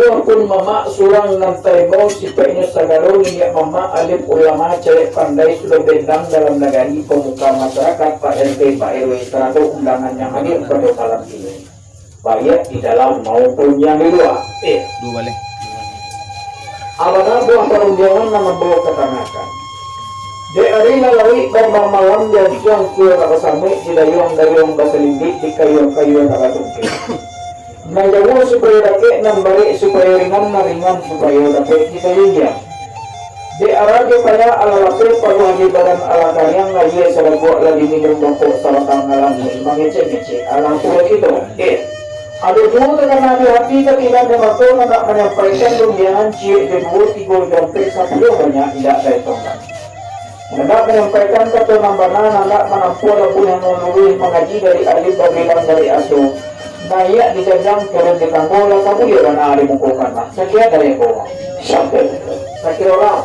buah pun mama surang nantai mau si penyo sa garong niya mama alip ulama cari pandai sudah bendang dalam negari pemuka masyarakat Pak RT Pak RW terhadap undangan yang hadir pada malam ini baik di dalam maupun yang di luar. Dua balik. Abang buah perundangan nama bawa ketanakan. Di hari lalui bambang malam dan siang kuya nakasami di dayong basalindik di kayu-kayu nakatungkit. Najawa supaya dake nang balik supaya ringan na ringan supaya dake kita yun. Di arage kaya alalaki pagwajiban ala kanyang na iya sa lago lagi minum bangko sa watang ngalang mangece-ngece alang pula ito. Ada dua dengan hati-hati ketika demato nak menyampaikan dunia cie debut tiga dompet satu banyak tidak saya tongkat. Hendak menyampaikan kata nambana hendak menampung lagu yang menulis mengaji dari alif babilan dari asu. Nayak dijajang turun di tanggola kamu dia dan ada mukukan nak. Sekian dari aku. Sampai sakit orang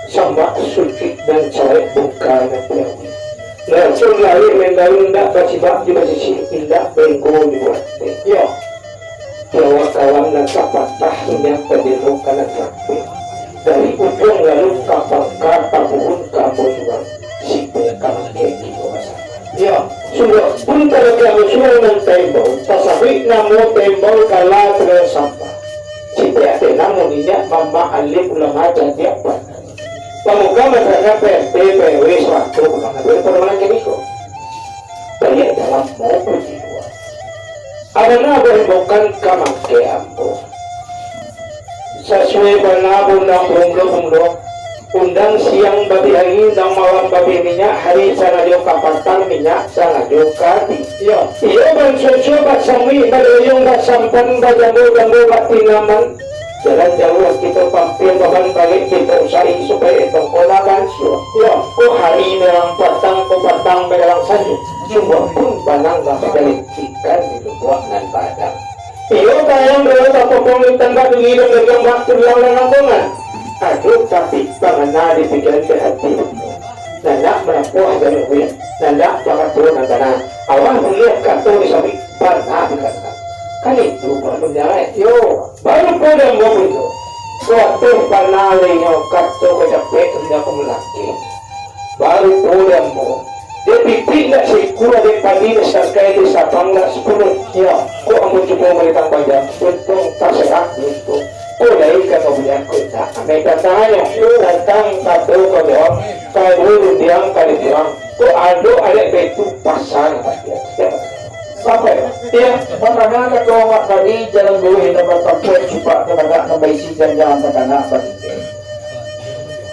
sama suci dan cewek bukan yang langsung lari mendalam tak kacibak di masjid indah bengkong dibuat. Yo, bawa kawan dan kapatah yang terdiru kanan sampai dari ujung lalu kapal pohon kampung juga si kanan kiri masa. Ya, sudah pun kalau kamu sudah mentembol, tasawuf namu tembol kalah terus sampah. Si PAT namu minyak mama alif ulama jadi apa? Pemuka masyarakat PRT PW suatu bukan permanen keniko. Banyak dalam maupun di luar. Adana bukan kamake ambo. Sesuai benar undang undang siang babi hari undang malam babi minyak hari sana jo kapatan minyak sana jo kati. Iyo bansusu basami badayong basampan bajambu batinaman. Jalan jauh kita pampir bahan balik kita usai supaya itu kola bansu. Ko hari merang patang merang sanju. Jumlah pun banang gak menjadikan itu buat dan padang. Iyo tayang berlalu apa pemimpin batu hidup dengan waktu yang lenangkungan. Aduh tapi bagaimana dipikiran ke hati. Nandak menempuh dari uya. Nandak jangan turun antara. Awal melihat kartu di samping pernah dikatakan. Kan itu baru jalan. Yo baru pada mau itu. Suatu panalnya kartu kejepit tidak pemelaki. Baru pada mau. Dia pikir nak sekura dia pagi sekai di sapang nak 10. Ya, kok amu cukup mereka pajak untung tak sehat untung. Oh dari kata punya kita. Mereka tanya, datang satu kau jawab, kalau diam kali diam. Kok ada betu pasang dia. Sampai dia mana ketua mak tadi jalan dulu hendak bertampuan cuba tenaga nambaisi jangan tenaga bagi.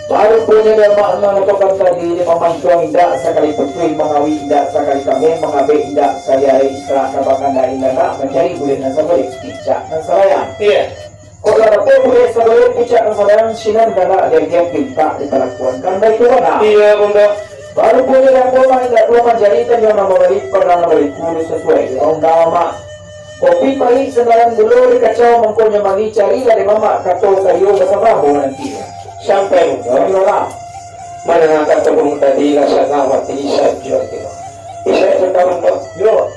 Baru punya dan makna lakukan tadi dia memantuang indah sekali petui mengawi indah sekali kami mengabe indah saya isra nabakan dari indah mencari boleh nasabari picak nasaraya. Kok ada pun boleh sabari picak nasaraya sinan dana ada yang pinta diperlakukan kan baik tu mana? Iya bunda. Baru punya dan pun tidak dua menjadikan yang nama balik pernah balik kulis sesuai orang nama. Kopi pahit sedalam dulu dikacau mengkonya magi cari dari mama kato kayu bersama nanti. Sampai orang mana nak kata pun tadi rasa nawat ini saja tu. Bisa sekarang tu. Yo.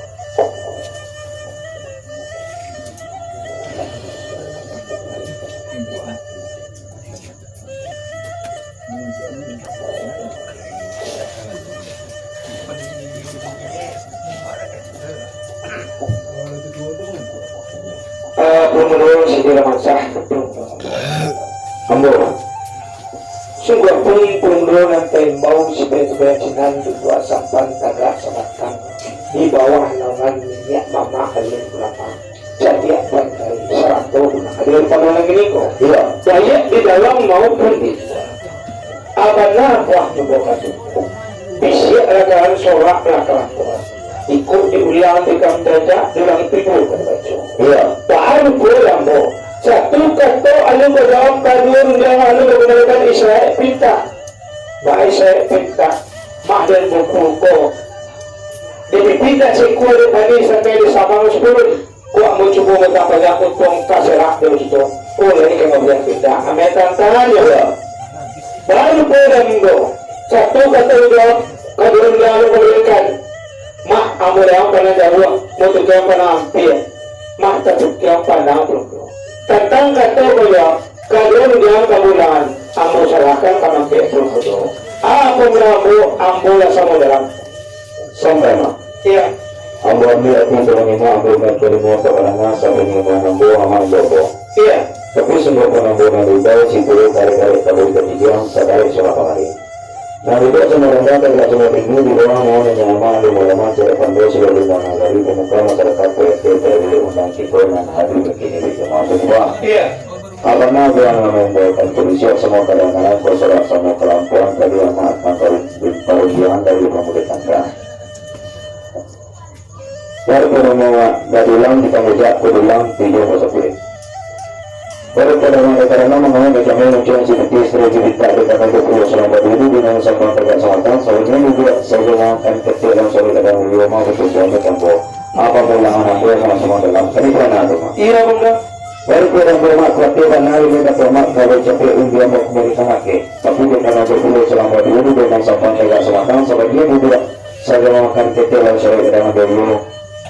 Belum segera mansah. Ambo. Sungguh pun dan tembau sebaik-baik cinan dua sampan tagak sabatang di bawah naungan minyak mama kalian berapa jadi apa dari 100 kalian pada lagi ni kok baik di dalam maupun di luar abana buah juga kasut bisik ragaan sorak kelakuan ikut diulang di kameraja dalam tidur kan baca baru pulang mo satu kata alu berjawab kadun yang alu menggunakan Israel pinta baik saya pinta mah dan buku ko jadi pinta sekul tadi sampai di Sabang 10 kuat mau cuba betapa jatuh tuang kaserak dari situ lagi kemudian pinta amet tantangan ya baru pulang go satu kata jawab kadun yang alu memberikan mah amul yang pernah jawab mau tukang pernah hampir mah tak tukang pandang belum tentang kata kuya kalian dia kabulan ambo salahkan kaman Petro kudo aku beramu ambo la samudera sampai mah iya ambo ambil aku menimba ambo mencari motor karena sampai menimba ambo aman bobo iya tapi semua ambo nanti tahu situ tarik kabur ke dia sadari soal kali nah itu semua orang tak semua tinggi di bawah mau nyaman di bawah cara pandai sebagai mana dari pemuka masyarakat PST dari undang kita dan hadir begini di jemaah semua iya karena yang membawakan polisi semua kadang-kadang kosoran sama kelampuan tadi amat parujian dari pemuda tangga dari pemuda dari ulang kita ngejak ulang video tersebut baru pada karena mengenai kami mencoba seperti strategi kita dengan kedua selama dulu dengan sabang tegak selatan soalnya juga saya akan kecil dan soal kadang beliau mau bertujuan tempo apa pulangan aku sama-sama dalam ini pernah tuh iya bunda baru pada bermak kelatihan hari kita bermak kalau capek India mau kembali ke tapi kita mau berpulau selama dulu dengan sabang tegak selatan soalnya juga saya akan kecil dan soal kadang beliau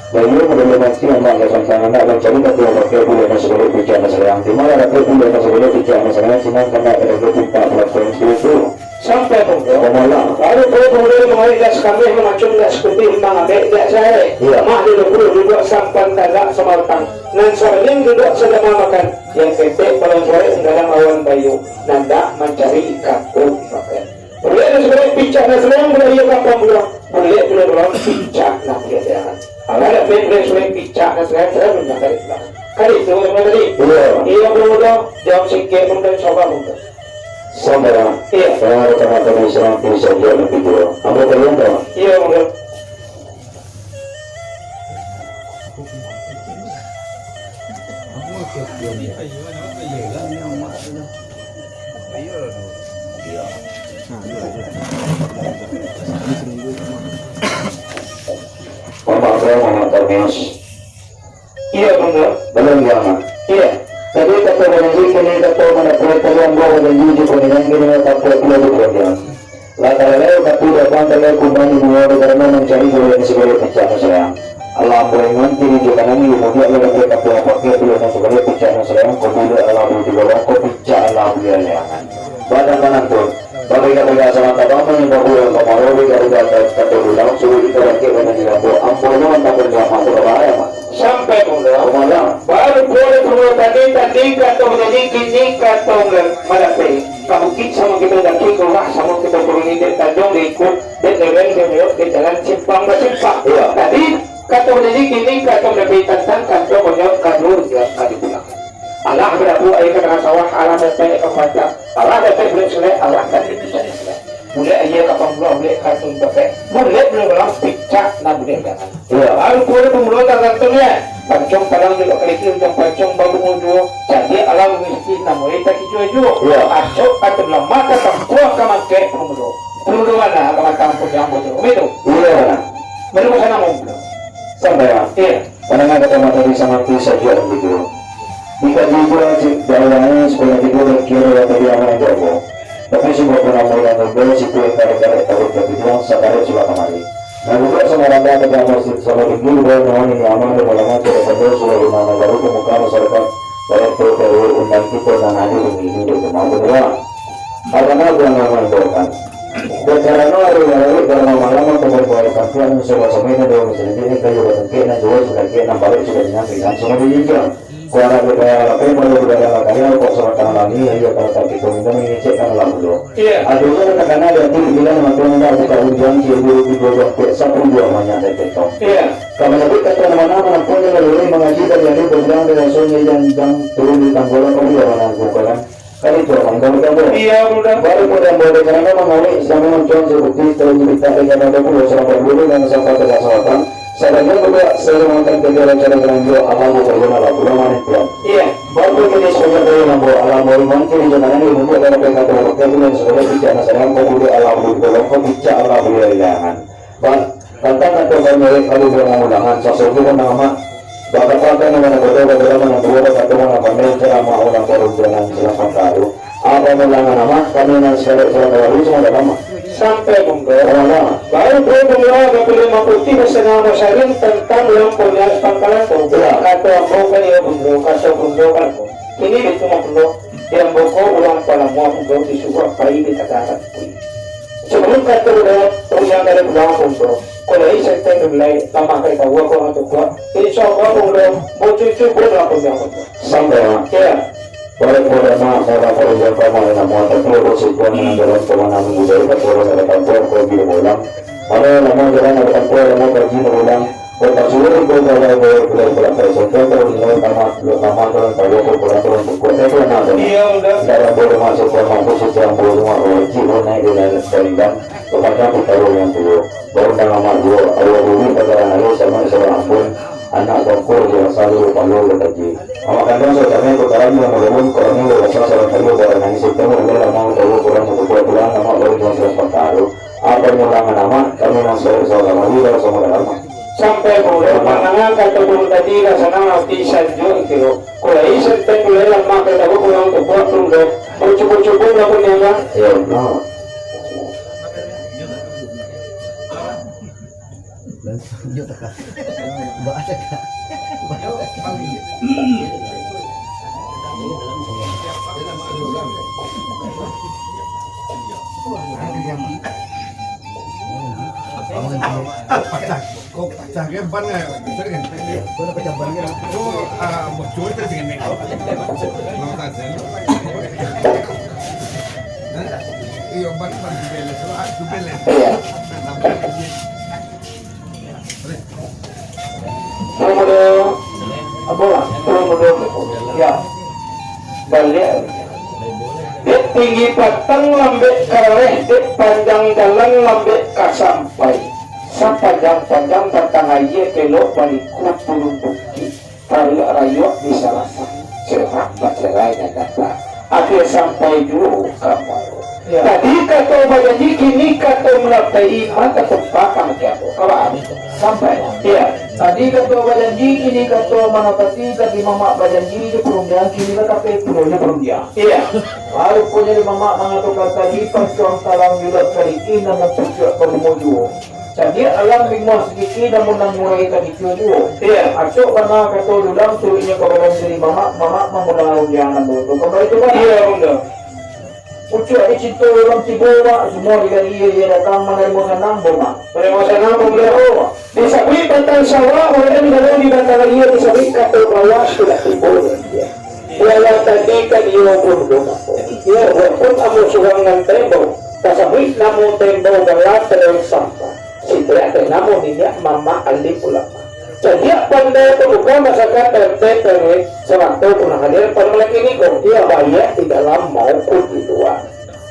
Bayu mendelegasi anak kesantangan dan mencari ketua wakil bulan sebagai bicara serang di mana wakil bulan sebagai bicara serang sinar karena ada ketimpa platform itu sampai bunda pemalang baru kemudian mengajar kami memacung gas seperti mengambil gas saya mah di dulu juga sampan tagak semaltang dan sering juga sedang makan yang ketek pada sore dalam awan bayu nanda mencari ikan pakai boleh sebagai bicara serang boleh kapal bulan boleh bicara bicara ada benda selain picak dan saya belum kali itu yang tadi iya belum ada jam sikit belum coba belum saudara iya saya akan akan serang bisa jadi video anda kalian tahu iya belum iya benar belum jangan iya tadi kata berjanji kini kata mana pertanyaan bawa berjanji juga dengan kini kata pulau berjanji lah kalau kata datang kalau kembali dua karena mencari bulan sebagai bencana sayang Allah boleh nanti juga nanti kemudian ada mereka punya pakai bulan sebagai bencana sayang kemudian Allah boleh dibawa ke bencana Allah boleh layangan badan kanan pun bagi kata sama tabama yang bawa kemarin bagi kata bulan suruh kita pakai dengan dilampu ampunnya mantap berjamaah berbahaya mak sampai pemalang baru boleh keluar tadi kata menjadi kini kata malapai kamu sama kita lagi keluar sama kita turun di tajam ikut dan level di jalan simpang bersimpang tadi kata menjadi kini kata menjadi tentang kata menyebut kanur dia kali pulang Allah berlaku ayat kata sawah Allah datang ke kaca Allah datang boleh selesai Allah datang bisa selesai boleh ayat kapal pulau boleh kartun pakai boleh belum picak nak boleh jangan baru boleh pemuluh tertentunya pancong kadang juga kali itu pancong baru muncul jadi alam miskin namun kita hijau acok atau lama kata buah kamakai pemuluh mana kamakan yang betul itu baru sana mau sampai iya karena kata materi sama bisa jual gitu jika juga jalannya supaya tidur dan kira tadi aman jago tapi semua penampilan yang berbeda situ yang tarik takut kepikiran sekarang sudah kembali nah juga sama randa ada masjid sama tinggi bahwa mohon ini aman dan ulama tidak betul sudah dimana baru kemuka masyarakat baik dari undang kita dan hadir begini untuk kemampuan karena bukan aman doakan dan karena hari karena malam kemudian kantuan semua semuanya dalam sendiri kayu batang kena jual sudah kena balik sudah dinyampaikan semua dijikan kuara kita lakukan kalau sudah kaya kok serta lagi ayo kalau tak kita minta mengecekkan lah dulu aduh karena ada tim bilang maklum ada buka ujian cium satu dua banyak ada betul kalau nanti kata mana-mana punya lalu mengaji dan jadi berbilang dengan sunyi yang turun di tanggolan kau dia mana bukan kan itu orang kamu baru pada boleh karena mengawali sama mencoba seperti cerita dengan ada pulau selama dulu dan sampai ke selatan Sadanya juga saya mengatakan kegiatan cara berangkat alam berguna lah pulau mana pulau. Iya. Baru kita sebenarnya dari lampu alam baru mungkin di jalan ini mungkin ada PKT waktu bulan sebenarnya bicara saya kemudian alam berguna kau bicara alam berguna. Tentang atau kalau kalau berulangan sesuatu pun nama bapak pakai nama betul beberapa nama dua atau nama pandai cara mau orang baru jalan silakan tahu. Apa ulangan nama kami nanti sekali baru semua ada nama. Sampai menggelar baru bermula kepilih putih bersama masyarakat tentang yang punya pangkalan kata aku kan ya bunggu kata bunggu kan Kini di cuma perlu yang boko ulang pada mua pun di sebuah bayi di takaran pun. Sebelum kata udah yang dari ulang pun kalau ini saya tengok mulai lama kali tahu aku orang tua. Insya Allah pun mau cucu pun aku yang pun. Sampai Ya. boleh nama orang orang kamu nama terus sesuatu yang dalam pemahaman budaya orang ada kantor pergi ulang. Mana nama jalan ada kantor nama pergi ulang. Kota seluruh kota ada beberapa presiden terus nama orang tahu orang kota itu nama. Iya udah. Dalam boleh masuk ke mampu secara boleh wajib naik di dalam sekalian kepada kita yang dulu. Baru nama dua awal dulu pada hari sama seorang pun anak tongkol yang selalu panggil lagi. Kadang saya kami perkara yang menurun kurangnya berasal salah satu dari nangis itu mulai lama tahu kurang untuk pulang nama baru yang sudah pertaruh. Apa mulangan nama kami masuk seorang lagi dari semua nama. Sampai boleh pandangan kata dulu tadi rasanya nanti saja itu. Kalau ini sampai boleh lama kita pulang untuk buat dulu. Mau cukup nggak punya kan? Ya, no. Ya, balik. Dia tinggi patang lambek kareh, dia panjang jalan lambek kasampai. Sepanjang-panjang tentang aja kelok balikku puluh bukti. Tarik rayuak bisa rasa cerah bacerai dan data. Akhir sampai dulu kamu. Ya. Tadi kata bajanji, kini kata melapai iman kata pakang kiapo. Kawan sampai. Ya. Tadi kata bajanji, kini kata manapati, tadi mama bajanji di perumdian, kini kata pepunya perumdian. Iya. Baru punya di mama mengatakan tadi persoalan talang juga kali ini nama tujuh perumuju. Jadi alam bingos sedikit namun nang mulai tadi tujuh. Iya. Acok karena kata dulang suruhnya kepada diri mama memulai unjangan dulu. Kembali itu kan? Iya udah. Ucu ada cinta orang Cibora semua dia datang menerima senang boma. Menerima senang boma. Disabui tentang sawah orang kalau di antara dia disabui kata bawah sudah Cibora dia. Dia tadi kan dia pun boma. Dia pun amu suang nang tembok. Tasabui namun tembok berat terus sampah. Sitria namun dia mama alif ulama. Jadi pandai terbuka masyarakat tertentu sewaktu pernah hadir pada lagi ini kok dia banyak di dalam maupun di luar.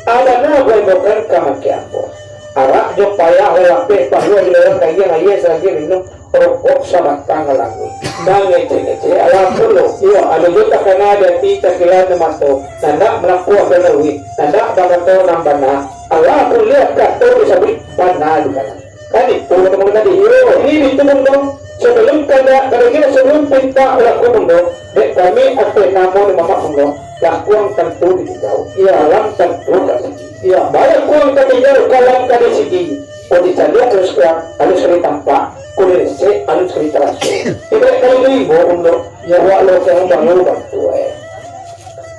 Ada nama bukan kamakiapo. Arak jo payah lape bahwa hilang kaya saja minum rokok sama tanggal lagi. Dan ngece alam dulu. Iya ada juga karena ada tita kilan mato. Tanda melakukan berlawi. Tanda bagaimana nambana. Allah pun lihat kata disebut panah juga. Kan itu teman tadi. Ini ditemui dong. Sebelum kadang-kadang sebelum pinta laku mundo, kami ada nama mama mundo, lakuang tentu di jauh. Iya, alam tentu dari segi. Iya, banyak kuang tadi jauh kalam tadi segi. Oh dicari harus kali tampak, kulirse harus kali terasa. Tidak kali ini mundo, ya walau yang bangun bantu.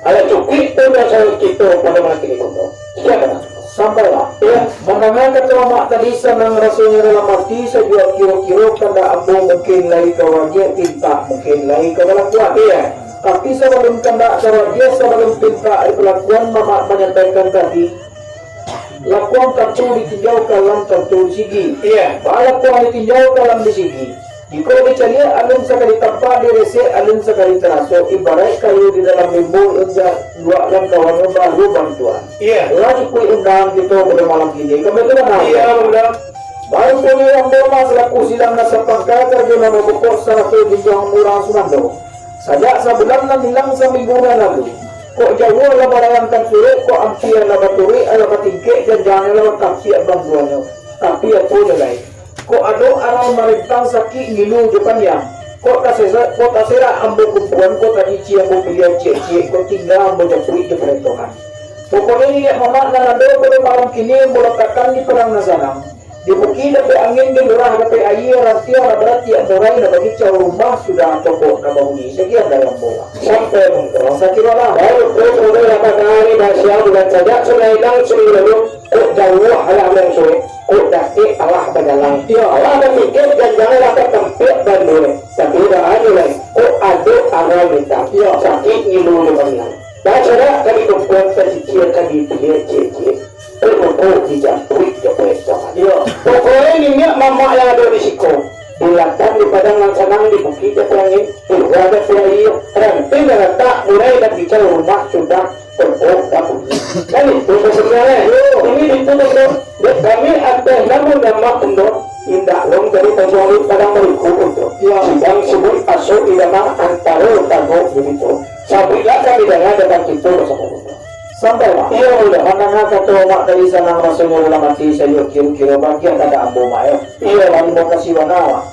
Ada cukup itu dan saya kita pada makin mundo. Siapa? Sampailah ya mendengar kata mak tadi senang rasanya dalam hati saya kira-kira pada ambo mungkin lagi kawaje tinta mungkin lagi kewalakuan ya tapi sebelum kena kawaje sebelum tinta perlakuan mama menyampaikan tadi lakuan tentu ditinjau kalam tentu di sigi iya lakuan ditinjau kalam di sigi jika dicari alun sekali tanpa direse alun sekali terasa ibarat kayu di dalam limbo dua dan kawan baru bantuan iya lagi kui undang kita pada malam ini kebetulan iya udah baru punya yang bermas selaku sidang nasa pangkat terjemah memukul salah satu dijauh murah sunando sajak sebulan dan hilang seminggu lalu kok jauh lah barangkan sulit kok ampian lah baturi ala batingke dan jangan lah kapsiat bantuannya tapi apa lain kok ada arah merintang sakit ngilu depan yang kok tasera ambo kumpulan kok tadi ciam ambo pilihan cek kok tinggal ambo jatuhi di perhitungan pokoknya ini mama nanado pada malam kini meletakkan di perang nasanam Di bukid pe angin din murah na pe air rasio na berarti ang muray na bagitsa rumah sudah toko na bahuni sekian dalam bola. Sampai mengko sakira lah. Baru terus dapat hari bahasa bukan saja sunai lang sunai lalu kok jauh alam yang sunai kok dake Allah berjalan. Ya Allah ada mikir dan jangan dapat tempat dan boleh. Tapi dah ada lagi. Kok ada awal minta. Ya sakit ngilu dengan. Dah cara kami kumpul tercicir kami cicir. Kok dicampuri ke pestokan. Ya. Pokoknya ini mama yang ada di siku. Dilakukan di padang yang senang di bukit terangin. Ada pelayu. Ranting dan letak mulai dan bicara rumah sudah terpotong. Kan itu sebenarnya. Ini ditutup. Kami ada namun nama untuk indah long dari tersuali padang berikut untuk. Sidang sebut asal ilama antara tago begitu. Sabila kami dengan datang itu bersama. Sampai mak, iya udah mana kata mak dari sana rasanya ulang mati saya kira-kira bagian ada ambo mak ya. Iya lalu mau kasih wanawa.